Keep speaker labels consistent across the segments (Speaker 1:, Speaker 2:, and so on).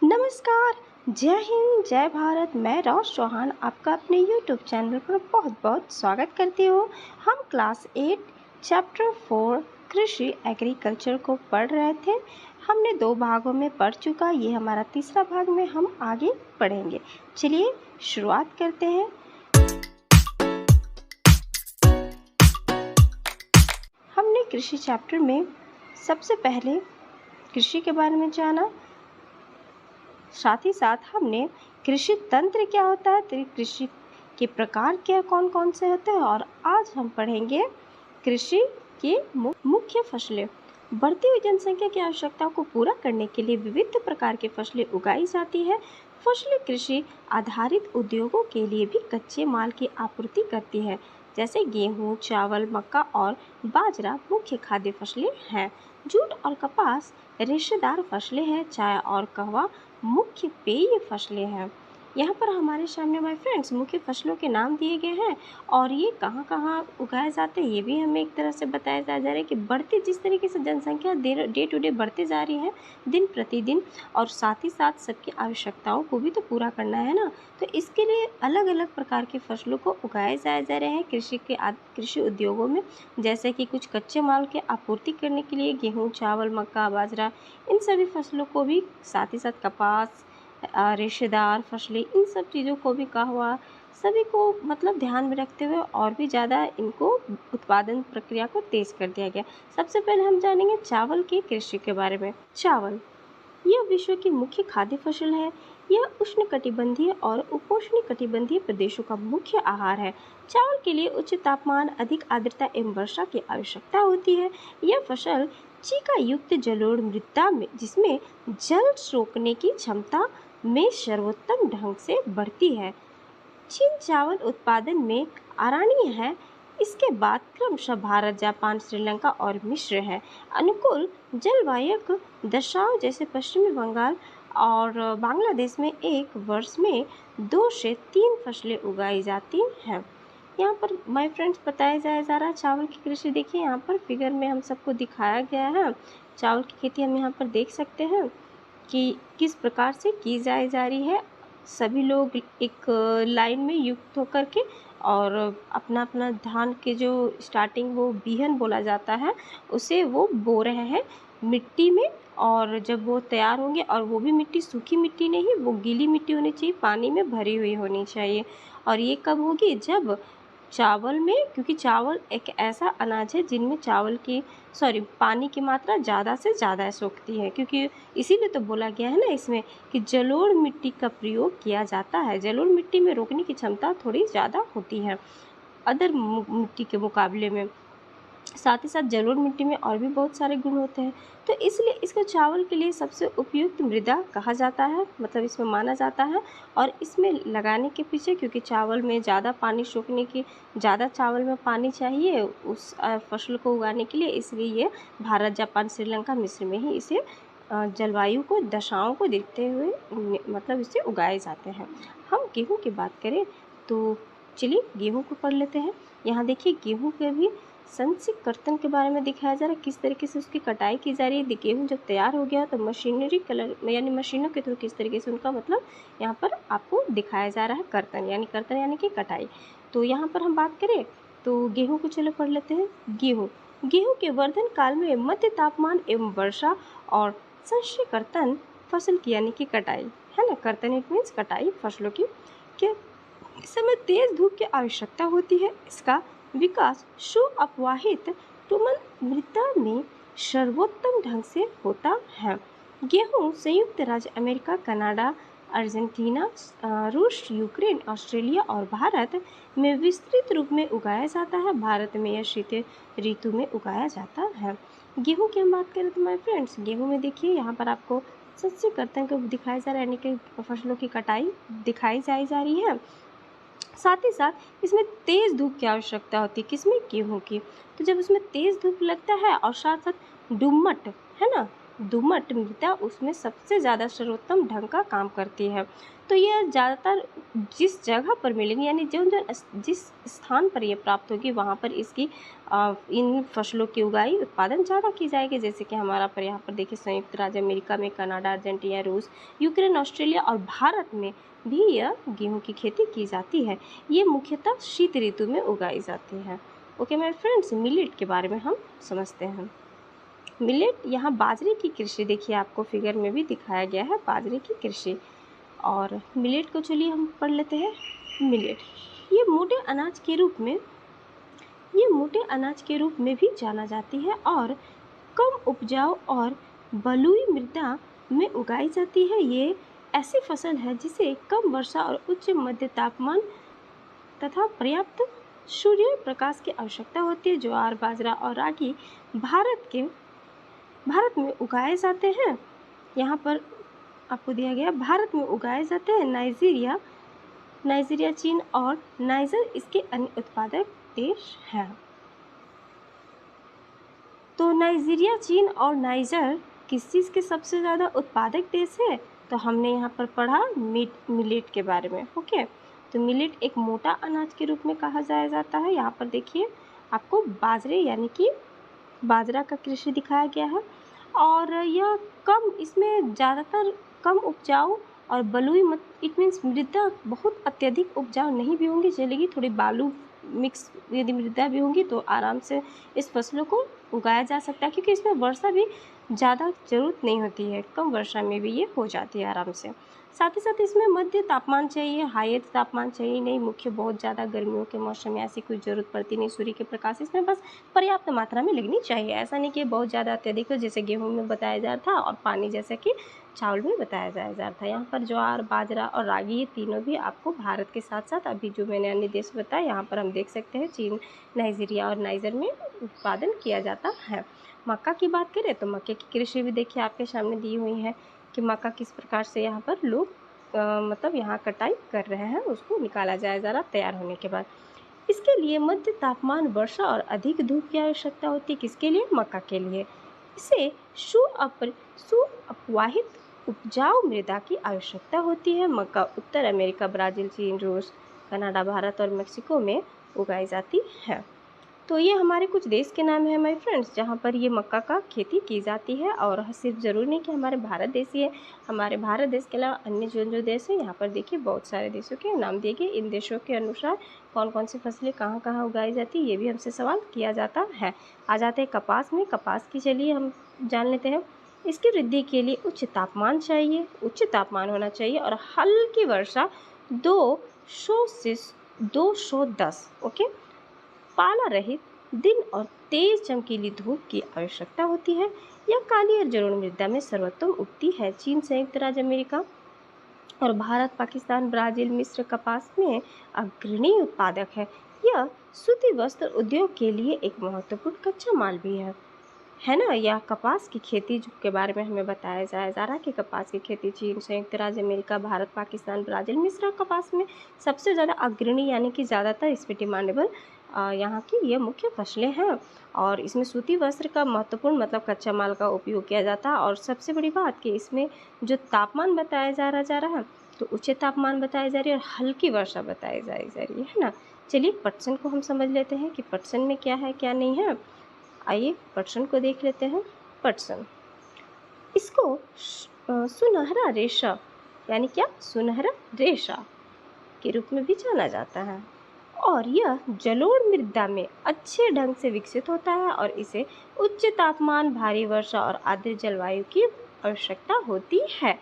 Speaker 1: नमस्कार, जय हिंद, जय भारत। मैं रोश चौहान आपका अपने यूट्यूब चैनल पर बहुत बहुत स्वागत करती हूँ। हम क्लास 8 चैप्टर 4 कृषि एग्रीकल्चर को पढ़ रहे थे। हमने 2 भागों में पढ़ चुका, ये हमारा तीसरा भाग में हम आगे पढ़ेंगे। चलिए शुरुआत करते हैं। हमने कृषि चैप्टर में सबसे पहले कृषि के बारे में जाना, साथ ही साथ हमने कृषि तंत्र क्या होता है, कृषि के प्रकार क्या कौन कौन से होते हैं, और आज हम पढ़ेंगे कृषि की मुख्य फसलें। बढ़ती हुई जनसंख्या की आवश्यकताओं को पूरा करने के लिए विविध प्रकार की फसलें उगाई जाती है। फसलें कृषि आधारित उद्योगों के लिए भी कच्चे माल की आपूर्ति करती है, जैसे गेहूं, चावल, मक्का और बाजरा मुख्य खाद्य फसलें हैं। जूट और कपास रेशेदार फसलें हैं। चाय और कहवा मुख्य पेय फसलें हैं। यहाँ पर हमारे सामने माय फ्रेंड्स मुख्य फसलों के नाम दिए गए हैं, और ये कहाँ कहाँ उगाए जाते हैं ये भी हमें एक तरह से बताया जा रहा है कि बढ़ती जिस तरीके से जनसंख्या डे टू डे बढ़ती जा रही है दिन प्रतिदिन, और साथ ही साथ सबकी आवश्यकताओं को भी तो पूरा करना है ना। तो इसके लिए अलग अलग प्रकार की फसलों को उगाए जाए जा रहे हैं कृषि उद्योगों में, जैसे कि कुछ कच्चे माल के आपूर्ति करने के लिए गेहूँ, चावल, मक्का, बाजरा, इन सभी फसलों को भी, साथ ही साथ कपास, रेशेदार फसलें, इन सब चीज़ों को भी कहवा, सभी को मतलब ध्यान में रखते हुए और भी ज़्यादा इनको उत्पादन प्रक्रिया को तेज कर दिया गया। सबसे पहले हम जानेंगे चावल की कृषि के बारे में। चावल यह विश्व की मुख्य खाद्य फसल है। यह उष्णकटिबंधीय और उपोष्णकटिबंधीय प्रदेशों का मुख्य आहार है। चावल के लिए उच्च तापमान, अधिक आर्द्रता एवं वर्षा की आवश्यकता होती है। यह फसल चीका युक्त जलोढ़ मृदा में, जिसमें जल सोखने की क्षमता में सर्वोत्तम ढंग से बढ़ती है। चीन चावल उत्पादन में आरानी है। इसके बाद क्रमशः भारत, जापान, श्रीलंका और मिस्र है। अनुकूल जलवायु दशाओं जैसे पश्चिमी बंगाल और बांग्लादेश में एक वर्ष में 2 से 3 फसलें उगाई जाती हैं। यहाँ पर माय फ्रेंड्स बताया जा रहा है चावल की कृषि। देखिए यहाँ पर फिगर में हम सबको दिखाया गया है। चावल की खेती हम यहाँ पर देख सकते हैं कि किस प्रकार से की जा रही है। सभी लोग एक लाइन में युक्त होकर के, और अपना अपना धान के जो स्टार्टिंग वो बिहन बोला जाता है उसे वो बो रहे हैं मिट्टी में, और जब वो तैयार होंगे, और वो भी मिट्टी सूखी मिट्टी नहीं, वो गीली मिट्टी होनी चाहिए, पानी में भरी हुई होनी चाहिए। और ये कब होगी, जब चावल में, क्योंकि चावल एक ऐसा अनाज है जिनमें पानी की मात्रा ज़्यादा से ज़्यादा सोखती है, क्योंकि इसीलिए तो बोला गया है ना इसमें कि जलोढ़ मिट्टी का प्रयोग किया जाता है। जलोढ़ मिट्टी में रोकने की क्षमता थोड़ी ज़्यादा होती है अदर मिट्टी के मुकाबले में। साथ ही साथ जलोढ़ मिट्टी में और भी बहुत सारे गुण होते हैं, तो इसलिए इसको चावल के लिए सबसे उपयुक्त मृदा कहा जाता है, मतलब इसमें माना जाता है। और इसमें लगाने के पीछे, क्योंकि चावल में ज़्यादा पानी सोखने की, ज़्यादा चावल में पानी चाहिए उस फसल को उगाने के लिए, इसलिए ये भारत, जापान, श्रीलंका, मिस्र में ही इसे जलवायु को, दशाओं को देखते हुए मतलब इसे उगाए जाते हैं। हम गेहूँ की बात करें तो चलिए गेहूँ को पढ़ लेते हैं। यहाँ देखिए गेहूँ के भी संचित कर्तन के बारे में दिखाया जा रहा है, किस तरीके से उसकी कटाई की जा रही है। गेहूँ जब तैयार हो गया तो मशीनरी कलर यानी मशीनों के थ्रू किस तरीके से उनका मतलब यहाँ पर आपको दिखाया जा रहा है कर्तन यानी कि कटाई। तो यहाँ पर हम बात करें तो गेहूँ को चलो पढ़ लेते हैं। गेहूँ के वर्धन काल में मध्य तापमान एवं वर्षा और संचय कर्तन फसल की यानी कि कटाई है ना, कर्तन इट मीन्स कटाई फसलों की, के इस समय तेज धूप की आवश्यकता होती है। इसका विकास सुअपवाहित टुमन मृदा में सर्वोत्तम ढंग से होता है। गेहूँ संयुक्त राज्य अमेरिका, कनाडा, अर्जेंटीना, रूस, यूक्रेन, ऑस्ट्रेलिया और भारत में विस्तृत रूप में उगाया जाता है। भारत में यह शीत ऋतु में उगाया जाता है। गेहूँ की हम बात करें तो माय फ्रेंड्स, गेहूँ में देखिए यहाँ पर आपको संचय कर्तन को दिखाया जा रहा है, यानी कि फसलों की कटाई दिखाई जा रही है। साथ ही साथ इसमें तेज़ धूप की आवश्यकता होती है, किसमें, गेहूँ की। तो जब उसमें तेज़ धूप लगता है और साथ साथ डुम्मट है ना, दोमट मृदा उसमें सबसे ज़्यादा सर्वोत्तम ढंग का काम करती है। तो यह ज़्यादातर जिस जगह पर मिलेंगी, यानी जिस स्थान पर ये प्राप्त होगी वहाँ पर इसकी इन फसलों की उगाई उत्पादन ज़्यादा की जाएगी। जैसे कि हमारा पर यहाँ पर देखिए संयुक्त राज्य अमेरिका में, कनाडा, अर्जेंटीना, रूस, यूक्रेन, ऑस्ट्रेलिया और भारत में भी यह गेहूँ की खेती की जाती है। ये मुख्यतः शीत ऋतु में उगाई जाती है। ओके माय फ्रेंड्स, मिलेट के बारे में हम समझते हैं। मिलेट, यहाँ बाजरे की कृषि देखिए आपको फिगर में भी दिखाया गया है, बाजरे की कृषि। और मिलेट को चलिए हम पढ़ लेते हैं। मिलेट ये मोटे अनाज के रूप में भी जाना जाती है और कम उपजाऊ और बलुई मृदा में उगाई जाती है। ये ऐसी फसल है जिसे कम वर्षा और उच्च मध्य तापमान तथा पर्याप्त सूर्य प्रकाश की आवश्यकता होती है। ज्वार, बाजरा और रागी भारत में उगाए जाते हैं। यहाँ पर आपको दिया गया भारत में उगाए जाते हैं। नाइजीरिया, चीन और नाइजर इसके अन्य उत्पादक देश हैं। तो नाइजीरिया, चीन और नाइजर किस चीज़ के सबसे ज़्यादा उत्पादक देश है? तो हमने यहाँ पर पढ़ा मिलेट के बारे में। ओके, तो मिलेट एक मोटा अनाज के रूप में कहा जाता है। यहाँ पर देखिए आपको बाजरे यानी कि बाजरा का कृषि दिखाया गया है। और यह इसमें ज़्यादातर कम उपजाऊ और बलुई इट मीन्स मृदा बहुत अत्यधिक उपजाऊ नहीं भी होंगी, चलेगी। थोड़ी बालू मिक्स यदि मृदा भी होंगी तो आराम से इस फसलों को उगाया जा सकता है, क्योंकि इसमें वर्षा भी ज़्यादा ज़रूरत नहीं होती है, कम वर्षा में भी ये हो जाती है आराम से। साथ ही साथ इसमें मध्य तापमान चाहिए, हाई तापमान चाहिए नहीं। मुख्य बहुत ज़्यादा गर्मियों के मौसम में ऐसी कोई ज़रूरत पड़ती नहीं। सूर्य के प्रकाश इसमें बस पर्याप्त मात्रा में लगनी चाहिए। ऐसा नहीं कि बहुत ज़्यादा अत्यधिक हो, जैसे गेहूँ में बताया जा रहा था, और पानी जैसे कि चावल में बताया जा रहा था। यहाँ पर ज्वार, बाजरा और रागी ये तीनों भी आपको भारत के साथ साथ अभी जो मैंने अन्य देश बताया यहाँ पर हम देख सकते हैं, चीन, नाइजीरिया और नाइजर में उत्पादन किया जाता है। मक्का की बात करें तो मक्के की कृषि भी देखिए आपके सामने दी हुई है कि मक्का किस प्रकार से यहाँ पर लोग मतलब यहाँ कटाई कर रहे हैं, उसको निकाला जाए ज़रा तैयार होने के बाद। इसके लिए मध्य तापमान, वर्षा और अधिक धूप की आवश्यकता होती है। किसके लिए? मक्का के लिए। इसे सुअपवाहित उपजाऊ मृदा की आवश्यकता होती है। मक्का उत्तर अमेरिका, ब्राज़ील, चीन, रूस, कनाडा, भारत और मेक्सिको में उगाई जाती है। तो ये हमारे कुछ देश के नाम हैं माय फ्रेंड्स, जहाँ पर ये मक्का का खेती की जाती है। और सिर्फ ज़रूरी नहीं कि हमारे भारत देश ही है, हमारे भारत देश के अलावा अन्य जो देश हैं यहाँ पर देखिए बहुत सारे देशों के नाम दिए गए। इन देशों के अनुसार कौन कौन सी फसलें कहाँ कहाँ उगाई जाती है, ये भी हमसे सवाल किया जाता है। आ जाते हैं कपास में। कपास की चलिए हम जान लेते हैं। इसकी वृद्धि के लिए उच्च तापमान चाहिए, उच्च तापमान होना चाहिए और हल्की वर्षा 200 से 210 ओके, पाला रहित दिन और तेज चमकीली धूप की आवश्यकता होती है। यह काली और जलोढ़ मृदा में सर्वोत्तम उगती है। चीन, संयुक्त राज्य अमेरिका और भारत, पाकिस्तान, ब्राज़ील, मिस्र कपास में अग्रणी उत्पादक है। यह सूती वस्त्र उद्योग के लिए एक महत्वपूर्ण कच्चा माल भी है ना। यह कपास की खेती के बारे में हमें बताया जा रहा है कि कपास की खेती चीन, संयुक्त राज्य अमेरिका, भारत, पाकिस्तान, ब्राज़ील, मिस्र कपास में सबसे ज़्यादा अग्रणी यानी कि ज़्यादातर इसमें डिमांडेबल यहाँ की ये मुख्य फसलें हैं। और इसमें सूती वस्त्र का महत्वपूर्ण मतलब कच्चा माल का उपयोग किया जाता है। और सबसे बड़ी बात कि इसमें जो तापमान बताया जा रहा है तो उच्च तापमान बताया जा रही है और हल्की वर्षा बताई जा रही है ना। चलिए पटसन को हम समझ लेते हैं कि पटसन में क्या है क्या नहीं है। आइए पटसन को देख लेते हैं। पटसन, इसको सुनहरा रेशा यानी क्या, सुनहरा रेशा के रूप में भी जाना जाता है। और यह जलोढ़ मृदा में अच्छे ढंग से विकसित होता है और इसे उच्च तापमान, भारी वर्षा और आर्द्र जलवायु की आवश्यकता होती है।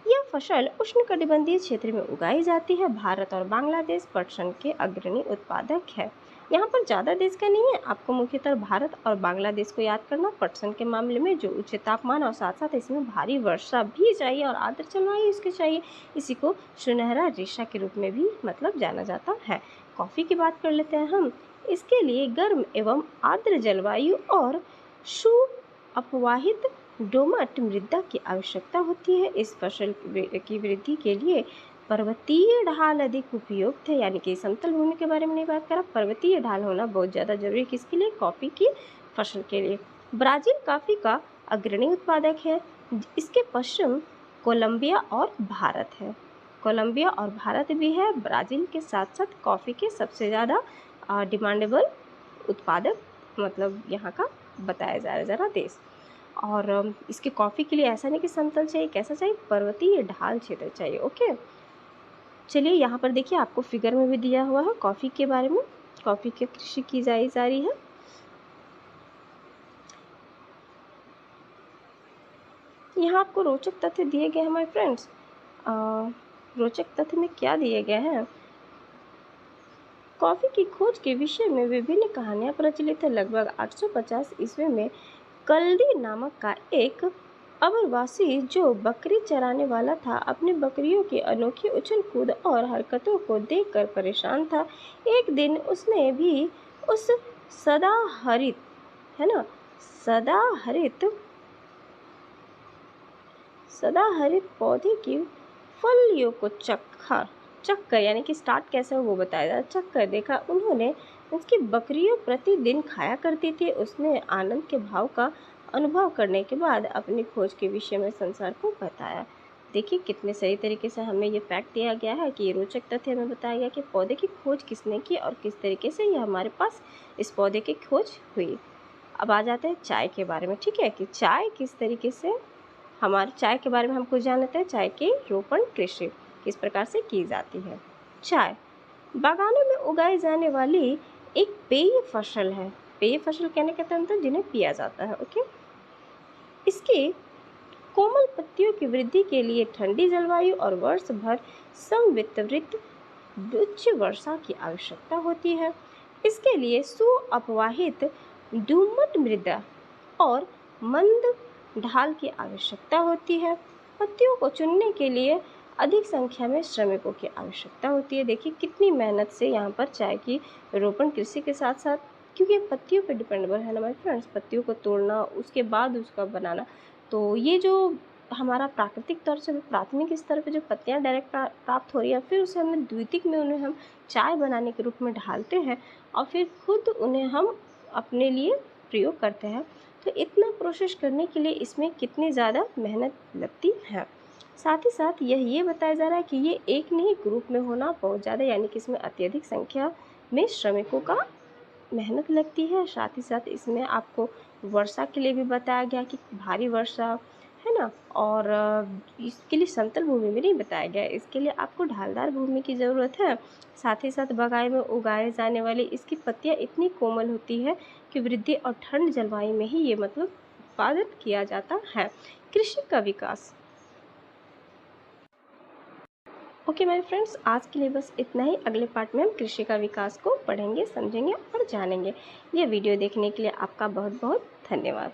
Speaker 1: यह फसल उष्णकटिबंधीय क्षेत्र में उगाई जाती है। भारत और बांग्लादेश पटसन के अग्रणी उत्पादक है। यहाँ पर ज़्यादा देश का नहीं है, आपको मुख्यतः भारत और बांग्लादेश को याद करना पटसन के मामले में, जो उच्च तापमान और साथ साथ इसमें भारी वर्षा भी चाहिए और आर्द्र जलवायु इसके चाहिए। इसी को सुनहरा रेशा के रूप में भी मतलब जाना जाता है। कॉफ़ी की बात कर लेते हैं हम। इसके लिए गर्म एवं आर्द्र जलवायु और सुअपवाहित दोमट मृदा की आवश्यकता होती है। इस फसल की वृद्धि के लिए पर्वतीय ढाल अधिक उपयुक्त है, यानी कि समतल भूमि के बारे में नहीं बात करा, पर्वतीय ढाल होना बहुत ज़्यादा जरूरी है। किसके लिए? कॉफ़ी की फसल के लिए। ब्राज़ील कॉफ़ी का अग्रणी उत्पादक है। इसके पश्चिम कोलंबिया और भारत है। कोलंबिया और भारत भी है। ब्राज़ील के साथ साथ कॉफ़ी के सबसे ज़्यादा डिमांडेबल उत्पादक मतलब यहाँ का बताया जा रहा है ज़रा देश। और इसके कॉफ़ी के लिए ऐसा नहीं कि समतल चाहिए, कैसा चाहिए, पर्वतीय ढाल क्षेत्र चाहिए। ओके, चलिए यहाँ पर देखिए आपको फिगर में भी दिया हुआ है कॉफ़ी के बारे में। कॉफ़ी की कृषि की जा रही है। यहाँ आपको रोचक तथ्य दिए गए हैं माय फ्रेंड्स। रोचक तथ्य में क्या दिए गए हैं? कॉफ़ी की खोज के विषय में विभिन्न कहानियाँ प्रचलित है। लगभग 850 ईस्वी में कल्दी नामक का एक अबरवासी जो बकरी चराने वाला था, अपनी बकरियों की अनोखी उछल कूद और हरकतों को देखकर परेशान था। एक दिन उसने भी उस सदाहरित है ना सदाहरित पौधे की फलियों को चखकर यानी कि स्टार्ट कैसे हो वो बताया, चखकर देखा। उन्होंने उसकी बकरियों प्रतिदिन खाया करती थी। उसने आनंद के भाव का अनुभव करने के बाद अपनी खोज के विषय में संसार को बताया। देखिए कितने सही तरीके से हमें ये फैक्ट दिया गया है कि ये रोचक तथ्य हमें बताया गया कि पौधे की खोज किसने की और किस तरीके से ये हमारे पास इस पौधे की खोज हुई। अब आ जाते हैं चाय के बारे में। ठीक है, कि चाय किस तरीके से हमारे चाय के बारे में हम कुछ जान लेते हैं। चाय की रोपण कृषि किस प्रकार से की जाती है। चाय बागानों में उगाई जाने वाली एक पेय फसल है। पेय फसल कहने का मतलब जिन्हें पिया जाता है। ओके, इसके कोमल पत्तियों की वृद्धि के लिए ठंडी जलवायु और वर्ष भर संवितरित उच्च वर्षा की आवश्यकता होती है। इसके लिए सुअपवाहित दोमट मृदा और मंद ढाल की आवश्यकता होती है। पत्तियों को चुनने के लिए अधिक संख्या में श्रमिकों की आवश्यकता होती है। देखिए कितनी मेहनत से यहाँ पर चाय की रोपण कृषि के साथ साथ, क्योंकि पत्तियों पे डिपेंडेबल है ना हमारे फ्रेंड्स, पत्तियों को तोड़ना उसके बाद उसका बनाना। तो ये जो हमारा प्राकृतिक तौर से प्राथमिक स्तर पे जो पत्तियाँ डायरेक्ट प्राप्त हो रही है, फिर उसे हमें द्वितीयक में उन्हें हम चाय बनाने के रूप में ढालते हैं और फिर खुद उन्हें हम अपने लिए प्रयोग करते हैं। तो इतना प्रोसेस करने के लिए इसमें कितनी ज़्यादा मेहनत लगती है। साथ ही साथ ये बताया जा रहा है कि ये एक नहीं ग्रुप में होना बहुत ज़्यादा, यानी कि इसमें अत्यधिक संख्या में श्रमिकों का मेहनत लगती है। साथ ही साथ इसमें आपको वर्षा के लिए भी बताया गया कि भारी वर्षा है ना, और इसके लिए समतल भूमि में नहीं बताया गया, इसके लिए आपको ढालदार भूमि की ज़रूरत है। साथ ही साथ बगाई में उगाए जाने वाली इसकी पत्तियाँ इतनी कोमल होती है कि वृद्धि और ठंड जलवायु में ही ये मतलब उत्पादन किया जाता है। कृषि का विकास। ओके माय फ्रेंड्स, आज के लिए बस इतना ही। अगले पार्ट में हम कृषि का विकास को पढ़ेंगे, समझेंगे और जानेंगे। यह वीडियो देखने के लिए आपका बहुत बहुत धन्यवाद।